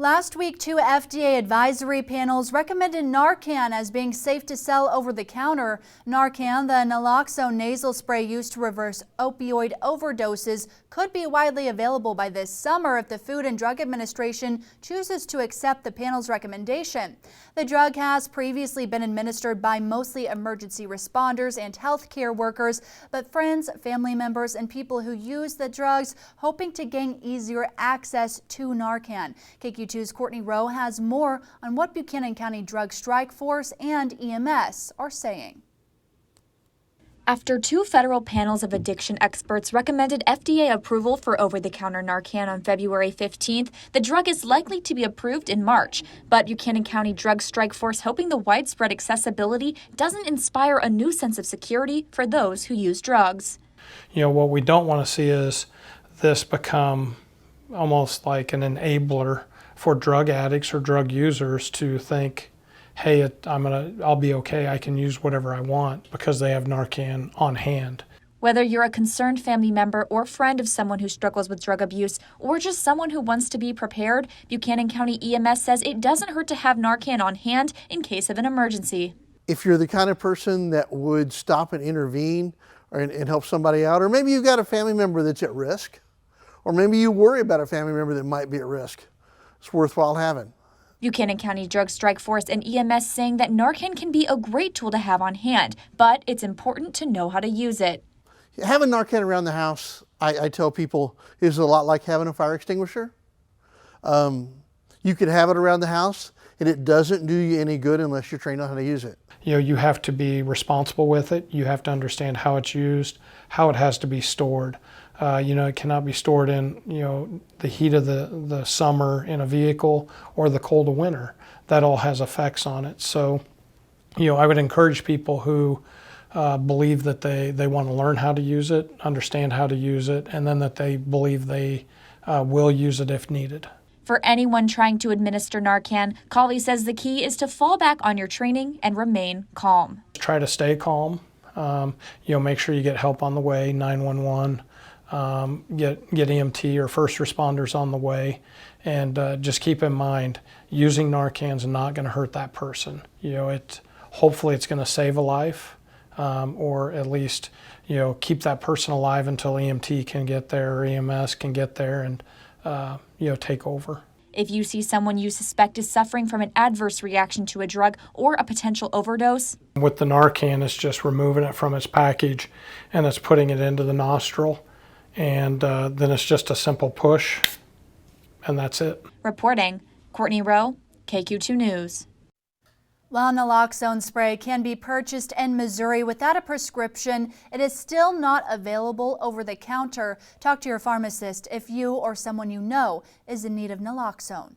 Last week, 2 FDA advisory panels recommended Narcan as being safe to sell over the counter. Narcan, the naloxone nasal spray used to reverse opioid overdoses, could be widely available by this summer if the Food and Drug Administration chooses to accept the panel's recommendation. The drug has previously been administered by mostly emergency responders and healthcare workers, but friends, family members, and people who use the drugs hoping to gain easier access to Narcan. KQ2's Courtney Rowe has more on what Buchanan County Drug Strike Force and EMS are saying. After 2 federal panels of addiction experts recommended FDA approval for over-the-counter Narcan on February 15th, the drug is likely to be approved in March. But Buchanan County Drug Strike Force hoping the widespread accessibility doesn't inspire a new sense of security for those who use drugs. What we don't want to see is this become almost like an enabler for drug addicts or drug users to think, hey, I'll be okay, I can use whatever I want because they have Narcan on hand. Whether you're a concerned family member or friend of someone who struggles with drug abuse or just someone who wants to be prepared, Buchanan County EMS says it doesn't hurt to have Narcan on hand in case of an emergency. If you're the kind of person that would stop and intervene and help somebody out, or maybe you've got a family member that's at risk, or maybe you worry about a family member that might be at risk, it's worthwhile having. Buchanan County Drug Strike Force and EMS saying that Narcan can be a great tool to have on hand, but it's important to know how to use it. Having Narcan around the house, I tell people, is a lot like having a fire extinguisher. You could have it around the house, and it doesn't do you any good unless you're trained on how to use it. You have to be responsible with it. You have to understand how it's used, how it has to be stored. It cannot be stored in, the heat of the summer in a vehicle or the cold of winter. That all has effects on it. So, I would encourage people who believe that they want to learn how to use it, understand how to use it, and then that they believe they will use it if needed. For anyone trying to administer Narcan, Colley says the key is to fall back on your training and remain calm. Try to stay calm. Make sure you get help on the way, 911. Get EMT or first responders on the way, and just keep in mind using Narcan is not going to hurt that person. Hopefully it's going to save a life, or at least keep that person alive until EMT can get there or EMS can get there and take over. If you see someone you suspect is suffering from an adverse reaction to a drug or a potential overdose. With the Narcan, it's just removing it from its package and it's putting it into the nostril. And then it's just a simple push, and that's it. Reporting, Courtney Rowe, KQ2 News. While naloxone spray can be purchased in Missouri without a prescription, it is still not available over the counter. Talk to your pharmacist if you or someone you know is in need of naloxone.